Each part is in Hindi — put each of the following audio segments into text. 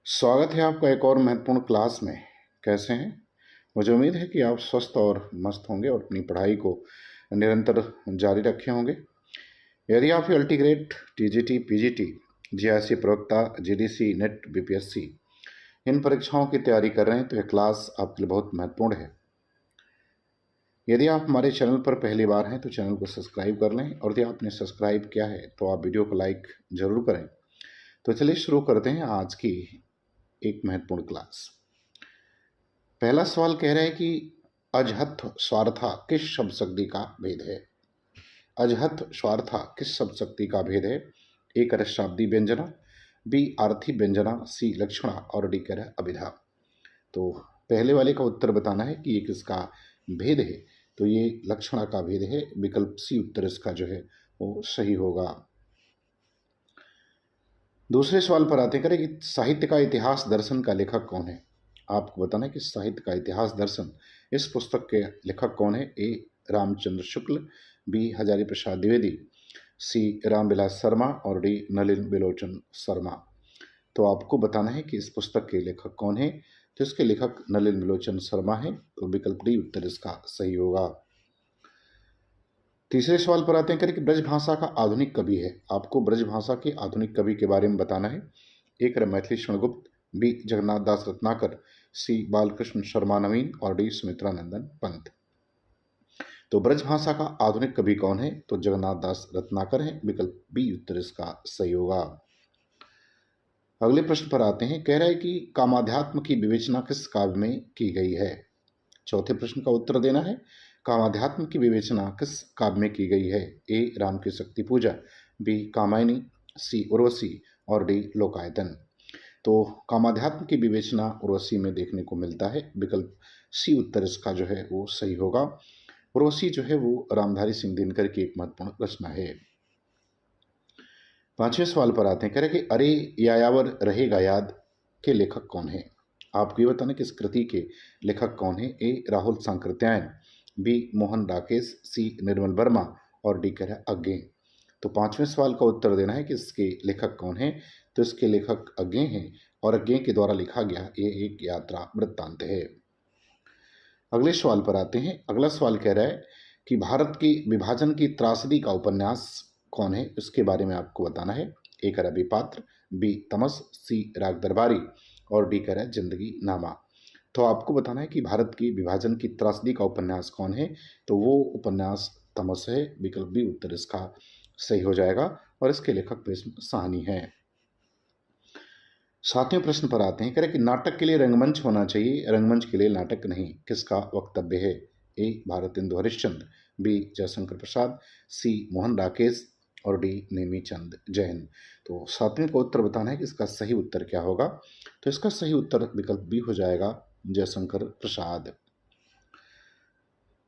स्वागत है आपका एक और महत्वपूर्ण क्लास में। कैसे हैं? मुझे उम्मीद है कि आप स्वस्थ और मस्त होंगे और अपनी पढ़ाई को निरंतर जारी रखे होंगे। यदि आप अल्टीग्रेड, टीजीटी, पीजीटी, जीआईसी प्रवक्ता, जीडीसी, नेट, बीपीएससी इन परीक्षाओं की तैयारी कर रहे हैं तो यह क्लास आपके लिए बहुत महत्वपूर्ण है। यदि आप हमारे चैनल पर पहली बार हैं तो चैनल को सब्सक्राइब कर लें, और यदि आपने सब्सक्राइब किया है तो आप वीडियो को लाइक ज़रूर करें। तो चलिए शुरू करते हैं आज की एक महत्वपूर्ण क्लास। पहला सवाल कह रहा है कि अजहत स्वार्था किस शब्द शक्ति का भेद है? अजहत स्वार्था किस शब्द शक्ति का भेद है? ए कर शाब्दी व्यंजना, बी आर्थी व्यंजना, सी लक्षणा और डी कर अभिधा। तो पहले वाले का उत्तर बताना है कि ये किसका भेद है। तो ये लक्षणा का भेद है। विकल्प सी उत्तर इसका जो है वो सही होगा। दूसरे सवाल पर आते करें कि साहित्य का इतिहास दर्शन का लेखक कौन है? आपको बताना है कि साहित्य का इतिहास दर्शन इस पुस्तक के लेखक कौन है। ए रामचंद्र शुक्ल, बी हजारी प्रसाद द्विवेदी, सी रामविलास शर्मा और डी नलिन बिलोचन शर्मा। तो आपको बताना है कि इस पुस्तक के लेखक कौन है। तो इसके लेखक नलिन बिलोचन शर्मा है। तो विकल्प डी उत्तर इसका सही होगा। तीसरे सवाल पर आते हैं करें कि ब्रज भाषा का आधुनिक कवि है। आपको ब्रज भाषा के आधुनिक कवि के बारे में बताना है। एक मैथिली शरणगुप्त, बी जगन्नाथ दास रत्नाकर, सी बालकृष्ण शर्मा नवीन और डी सुमित्रा नंदन पंत। तो ब्रज भाषा का आधुनिक कवि कौन है? तो जगन्नाथ दास रत्नाकर है। विकल्प बी उत्तर इसका सही होगा। अगले प्रश्न पर आते हैं। कह रहा है कि कामाध्यात्म की विवेचना किस काव्य में की गई है? चौथे प्रश्न का उत्तर देना है। कामाध्यात्म की विवेचना किस काव्य में की गई है? ए राम की शक्ति पूजा, बी कामायनी, सी उर्वशी और डी लोकायतन। तो कामाध्यात्म की विवेचना उर्वशी में देखने को मिलता है। विकल्प सी उत्तर इसका जो है वो सही होगा। उर्वशी जो है वो रामधारी सिंह दिनकर की एक महत्वपूर्ण रचना है। पांचवें सवाल पर आते हैं। कह रहे कि अरे यायावर रहेगा याद के लेखक कौन है? आपको ये बताना कि इस कृति के लेखक कौन है। ए राहुल सांकृत्यायन, बी मोहन राकेश, सी निर्मल वर्मा और डी कह रहा है अज्ञे। तो पांचवें सवाल का उत्तर देना है कि इसके लेखक कौन है। तो इसके लेखक अज्ञे हैं और अज्ञे के द्वारा लिखा गया ये एक यात्रा वृत्तांत है। अगले सवाल पर आते हैं। अगला सवाल कह रहा है कि भारत की विभाजन की त्रासदी का उपन्यास कौन है? इसके बारे में आपको बताना है। ए कह रहा है विपात्र, बी तमस, सी राग दरबारी और डी कह रहा है जिंदगी नामा। तो आपको बताना है कि भारत की विभाजन की त्रासदी का उपन्यास कौन है। तो वो उपन्यास तमस है। विकल्प बी उत्तर इसका सही हो जाएगा और इसके लेखक भीष्म साहनी हैं। सातवें प्रश्न पर आते हैं। कह रहे कि नाटक के लिए रंगमंच होना चाहिए, रंगमंच के लिए नाटक नहीं, किसका वक्तव्य है? ए भारतेंदु हरिश्चंद्र, बी जयशंकर प्रसाद, सी मोहन राकेश और डी नेमीचंद जैन। तो सातवें का उत्तर बताना है कि इसका सही उत्तर क्या होगा। तो इसका सही उत्तर विकल्प बी हो जाएगा, जयशंकर प्रसाद।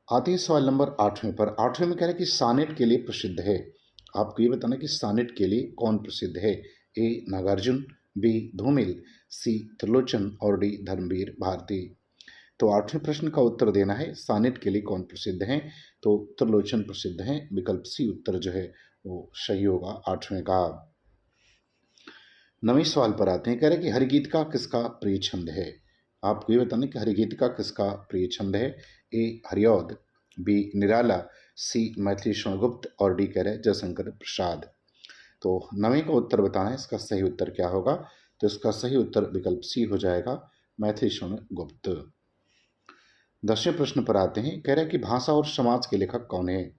आते हैं सवाल नंबर आठवें पर। आठवें में कह रहे हैं कि सानेट के लिए प्रसिद्ध है। आपको ये बताना कि सानेट के लिए कौन प्रसिद्ध है। ए नागार्जुन, बी धूमिल, सी त्रिलोचन और डी धर्मवीर भारती। तो आठवें प्रश्न का उत्तर देना है सानेट के लिए कौन प्रसिद्ध हैं। तो त्रिलोचन प्रसिद्ध हैं। विकल्प सी उत्तर जो है वो सही होगा आठवें का। नवें सवाल पर आते हैं। कह रहे हैं कि हरिगीत का किसका प्रिय छंद है? आपको ये बताना कि हरिगीत का किसका प्रिय छंद है। ए हरिऔध, बी निराला, सी मैथिली शरणगुप्त और डी कह रहे हैं जयशंकर प्रसाद। तो नवें का उत्तर बताना है, इसका सही उत्तर क्या होगा। तो इसका सही उत्तर विकल्प सी हो जाएगा, मैथिली शरणगुप्त। दसवें प्रश्न पर आते हैं। कह रहे हैं कि भाषा और समाज के लेखक कौन है?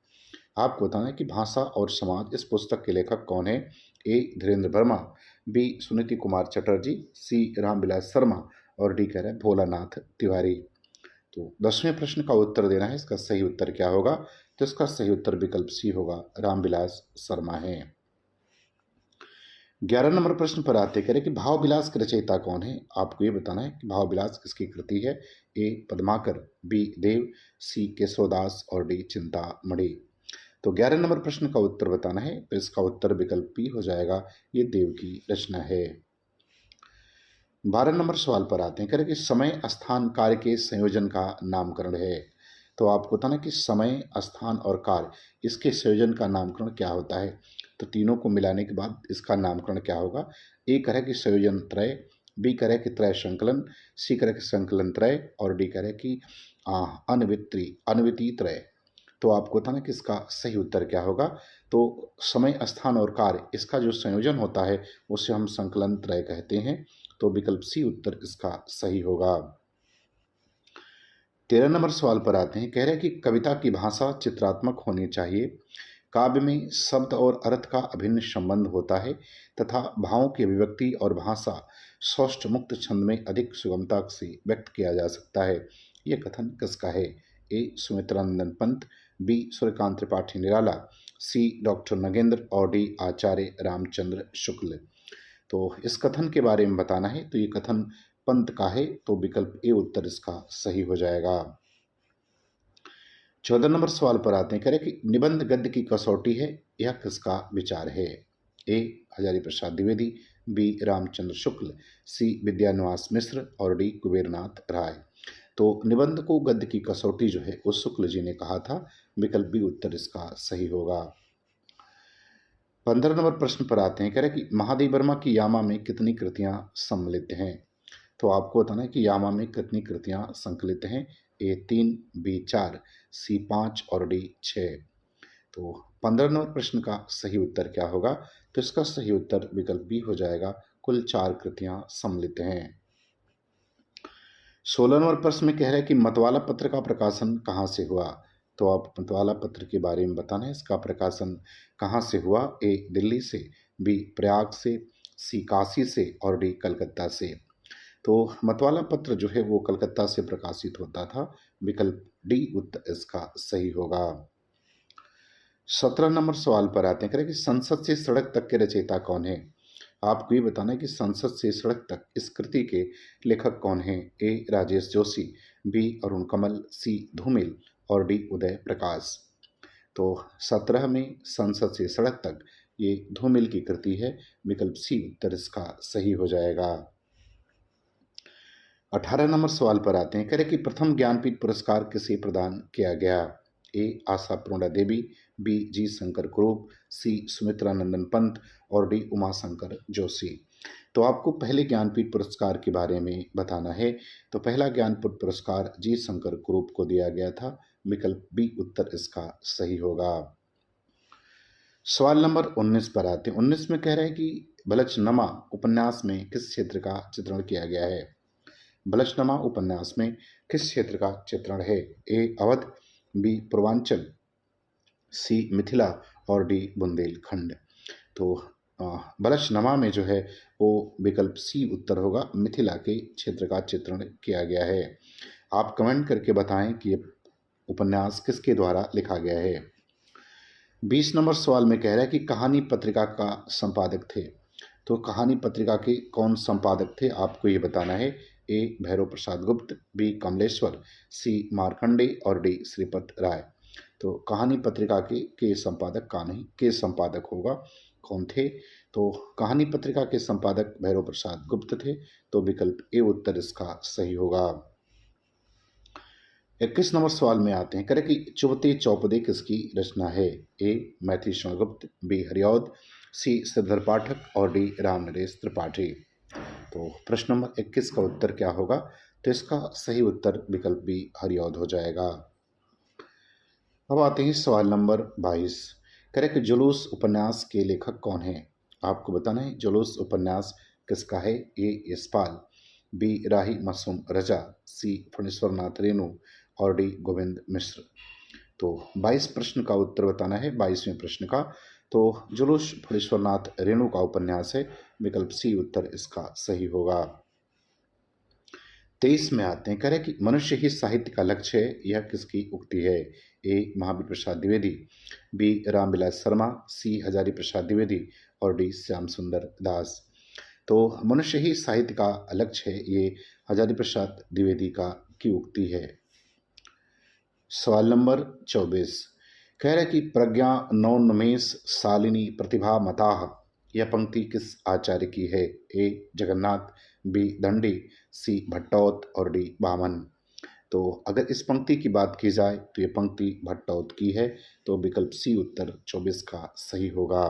आपको बताना है कि भाषा और समाज इस पुस्तक के लेखक कौन है। ए धीरेन्द्र वर्मा, बी सुनीति कुमार चटर्जी, सी रामविलास शर्मा और डी कह रहे हैं भोलानाथ तिवारी। तो दसवें प्रश्न का उत्तर देना है, इसका सही उत्तर क्या होगा। तो इसका सही उत्तर विकल्प सी होगा, रामविलास शर्मा है। 11 नंबर प्रश्न पर आते करें कि भाव विलास के रचयिता कौन है? आपको ये बताना है कि भाव विलास किसकी कृति है। ए पद्माकर, बी देव, सी केशवदास और डी चिंतामणि। तो 11 नंबर प्रश्न का उत्तर बताना है। तो इसका उत्तर विकल्प बी हो जाएगा, ये देव की रचना है। 12 नंबर सवाल पर आते हैं। करें कि समय स्थान कार्य के संयोजन का नामकरण है। तो आपको बताना कि समय स्थान और कार्य इसके संयोजन का नामकरण क्या होता है। तो तीनों को मिलाने के बाद इसका नामकरण क्या होगा। एक है कि संयोजन त्रय, बी कह रहा है कि त्रय संकलन, सी कह रहा है कि संकलन त्रय और डी कह रहा है कि अनवितीय त्रय। तो आपको बताना कि इसका सही उत्तर क्या होगा। तो समय, स्थान और कार्य, इसका जो संयोजन होता है उसे हम संकलन त्रय कहते हैं। तो विकल्प सी उत्तर इसका सही होगा। 13 नंबर सवाल पर आते हैं। कह रहे हैं कि कविता की भाषा चित्रात्मक होनी चाहिए, काव्य में शब्द और अर्थ का अभिन्न संबंध होता है तथा भावों की अभिव्यक्ति और भाषा स्पष्ट मुक्त छंद में अधिक सुगमता से व्यक्त किया जा सकता है। यह कथन किसका है? ए सुमित्रानंदन पंत, बी सूर्यकांत त्रिपाठी निराला, सी डॉक्टर नगेंद्र और डी आचार्य रामचंद्र शुक्ल। तो इस कथन के बारे में बताना है। तो ये कथन पंत का है, तो विकल्प ए उत्तर इसका सही हो जाएगा। 14 नंबर सवाल पर आते हैं। कह रहे कि निबंध गद्य की कसौटी है, यह किसका विचार है? ए हजारी प्रसाद द्विवेदी, बी रामचंद्र शुक्ल, सी विद्यानिवास मिश्र और डी कुबेरनाथ राय। तो निबंध को गद्य की कसौटी जो है वो शुक्ल जी ने कहा था। विकल्प बी उत्तर इसका सही होगा। 15 नंबर प्रश्न पर आते हैं। कह रहे कि महादेव वर्मा की यामा में कितनी कृतियां सम्मिलित हैं? तो आपको बताना है कि यामा में कितनी कृतियां संकलित हैं। ए 3, बी 4, सी 5 और डी 6। तो 15 नंबर प्रश्न का सही उत्तर क्या होगा? तो इसका सही उत्तर विकल्प बी हो जाएगा, कुल 4 कृतियां सम्मिलित हैं। 16 नंबर प्रश्न में कह रहे हैं कि मतवाला पत्र का प्रकाशन कहाँ से हुआ? तो आप मतवाला पत्र के बारे में बताना है, इसका प्रकाशन कहाँ से हुआ। ए दिल्ली से, बी प्रयाग से, सी काशी से और डी कलकत्ता से। तो मतवाला पत्र जो है वो कलकत्ता से प्रकाशित होता था। विकल्प डी उत्तर इसका सही होगा। 17 नंबर सवाल पर आते हैं। करें कि संसद से सड़क तक के रचयिता कौन है? आपको ये बताना है कि संसद से सड़क तक इस कृति के लेखक कौन हैं। ए राजेश जोशी, बी अरुण कमल, सी धूमिल और डी उदय प्रकाश। तो 17 में संसद से सड़क तक ये धूमिल की कृति है। विकल्प सी उत्तर इसका सही हो जाएगा। 18 नंबर सवाल पर आते हैं। करें कि प्रथम ज्ञानपीठ पुरस्कार किसे प्रदान किया गया? ए आशापूर्णा देवी, बी जी शंकर कुरूप, सी सुमित्रानंदन पंत और डी उमाशंकर जोशी। तो आपको पहले ज्ञानपीठ पुरस्कार के बारे में बताना है। तो पहला ज्ञानपीठ पुरस्कार जी शंकर कुरूप को दिया गया था। विकल्प बी उत्तर इसका सही होगा। सवाल नंबर 19 पर आते हैं। 19 में कह रहे हैं कि बलचनमा उपन्यास में किस क्षेत्र का चित्रण किया गया है? बलचनमा उपन्यास में किस क्षेत्र का चित्रण है? ए अवध, बी पूर्वांचल, सी मिथिला और डी बुंदेलखंड। तो बलचनमा में जो है वो विकल्प सी उत्तर होगा, मिथिला के क्षेत्र का चित्रण किया गया है। आप कमेंट करके बताएं कि ये उपन्यास किसके द्वारा लिखा गया है। 20 नंबर सवाल में कह रहा है कि कहानी पत्रिका का संपादक थे। तो कहानी पत्रिका के कौन संपादक थे आपको ये बताना है। ए भैरव प्रसाद गुप्त, बी कमलेश्वर, सी मार्कंडे और डी श्रीपत राय। तो कहानी पत्रिका के संपादक का नहीं, के संपादक होगा, कौन थे? तो कहानी पत्रिका के संपादक भैरव प्रसाद गुप्त थे। तो विकल्प ए उत्तर इसका सही होगा। 21 नंबर सवाल में आते हैं। करें कि चुबते चौपदे किसकी रचना है? ए मैथिली शरणगुप्त, बी हरिऔध, सी श्रीधर पाठक और डी राम नरेश त्रिपाठी। तो प्रश्न नंबर 21 का उत्तर क्या होगा? तो इसका सही उत्तर विकल्प बी हरिऔध हो जाएगा। अब आते हैं सवाल नंबर 22। करें कि जुलूस उपन्यास के लेखक कौन हैं? आपको बताना है जुलूस उपन्यास किसका है। ए यशपाल, बी राही मासूम रजा, सी फणीश्वर नाथ रेणु और डी गोविंद मिश्र। तो 22 प्रश्न का उत्तर बताना है। 22वें प्रश्न का। तो जुलूस फणीश्वर नाथ रेणु का उपन्यास है। विकल्प सी उत्तर इसका सही होगा। 23 में आते हैं। करें कि मनुष्य ही साहित्य का लक्ष्य है, यह किसकी उक्ति है? ए महावीर प्रसाद द्विवेदी, बी रामविलास शर्मा, सी हजारी प्रसाद द्विवेदी और डी श्याम सुंदर दास। तो मनुष्य ही साहित्य का लक्ष्य है, ये हजारी प्रसाद द्विवेदी की उक्ति है। सवाल नंबर 24 कह रहा है कि प्रज्ञा नौन्मेष शालिनी प्रतिभा मताह, यह पंक्ति किस आचार्य की है? ए जगन्नाथ, बी दंडी, सी भट्टौत और डी वामन। तो अगर इस पंक्ति की बात की जाए तो ये पंक्ति भट्टौत की है। तो विकल्प सी उत्तर 24 का सही होगा।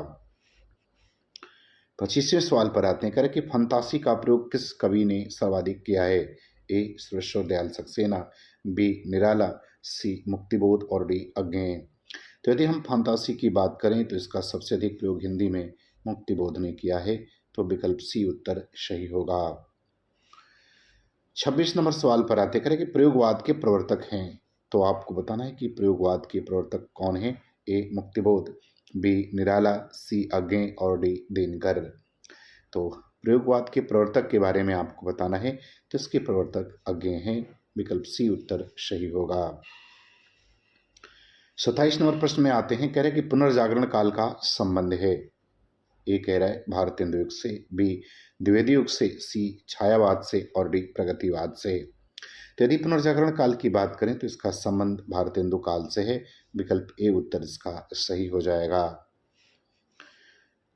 25वें सवाल पर आते हैं। कह रहे कि फंतासी का प्रयोग किस कवि ने सर्वाधिक किया है? ए सुरेश्वर दयाल सक्सेना, बी निराला, सी मुक्तिबोध और डी अज्ञेय। तो यदि हम फंतासी की बात करें तो इसका सबसे अधिक प्रयोग हिंदी में मुक्तिबोध ने किया है, तो विकल्प सी उत्तर सही होगा। 26 नंबर सवाल पर आते करें कि प्रयोगवाद के प्रवर्तक हैं, तो आपको बताना है कि प्रयोगवाद के प्रवर्तक कौन हैं? ए मुक्तिबोध, बी निराला, सी अज्ञेय और डी दिनकर। तो प्रयोगवाद के प्रवर्तक के बारे में आपको बताना है, तो इसके प्रवर्तक अज्ञेय हैं, विकल्प सी उत्तर सही होगा। 27 नंबर प्रश्न में आते हैं। कह रहे कि पुनर्जागरण काल का संबंध है। ए कह रहा है भारतेंदु युग से, बी द्विवेदी युग से, सी छायावाद से और डी प्रगतिवाद से। तो यदि पुनर्जागरण काल की बात करें तो इसका संबंध भारतेंदु काल से है, विकल्प ए उत्तर इसका सही हो जाएगा।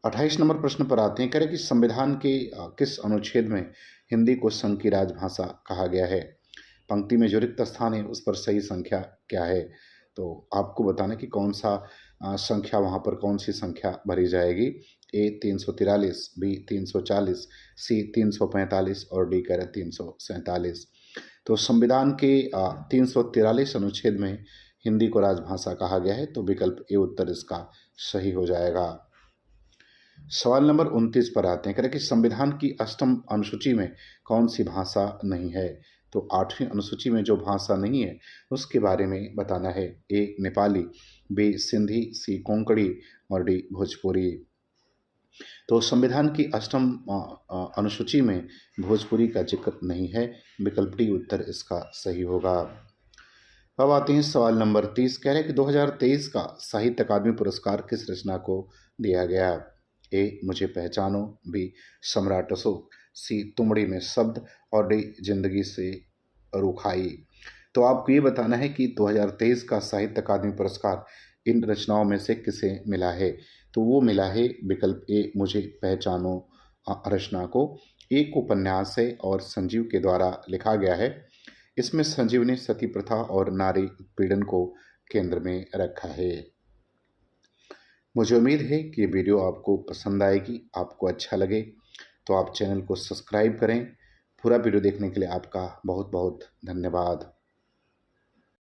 28 नंबर प्रश्न पर आते हैं। कह रहे कि संविधान के किस अनुच्छेद में हिंदी को संघ की राजभाषा कहा गया है? पंक्ति में जो रिक्त स्थान है उस पर सही संख्या क्या है? तो आपको बताना कि कौन सा संख्या, वहाँ पर कौन सी संख्या भरी जाएगी। ए 343, बी 340, सी 345 और डी कह रहे 347। तो संविधान के 343 अनुच्छेद में हिंदी को राजभाषा कहा गया है, तो विकल्प ए उत्तर इसका सही हो जाएगा। सवाल नंबर 29 पर आते हैं। कह रहे कि संविधान की 8वीं अनुसूची में कौन सी भाषा नहीं है? तो 8वीं अनुसूची में जो भाषा नहीं है उसके बारे में बताना है। ए नेपाली, बी सिंधी, सी कोंकणी और डी भोजपुरी। तो संविधान की 8वीं अनुसूची में भोजपुरी का जिक्र नहीं है, विकल्प डी उत्तर इसका सही होगा। अब आते हैं सवाल नंबर 30। कह रहे हैं कि 2023 का साहित्य अकादमी पुरस्कार किस रचना को दिया गया? ए मुझे पहचानो, बी सम्राट अशोक, सी तुमड़ी में शब्द और डी जिंदगी से रुखाई। तो आपको ये बताना है कि 2023 का साहित्य अकादमी पुरस्कार इन रचनाओं में से किसे मिला है? तो वो मिला है विकल्प ए मुझे पहचानो रचना को। एक उपन्यास है और संजीव के द्वारा लिखा गया है। इसमें संजीव ने सती प्रथा और नारी उत्पीड़न को केंद्र में रखा है। मुझे उम्मीद है कि ये वीडियो आपको पसंद आएगी, आपको अच्छा लगे तो आप चैनल को सब्सक्राइब करें। पूरा वीडियो देखने के लिए आपका बहुत बहुत धन्यवाद।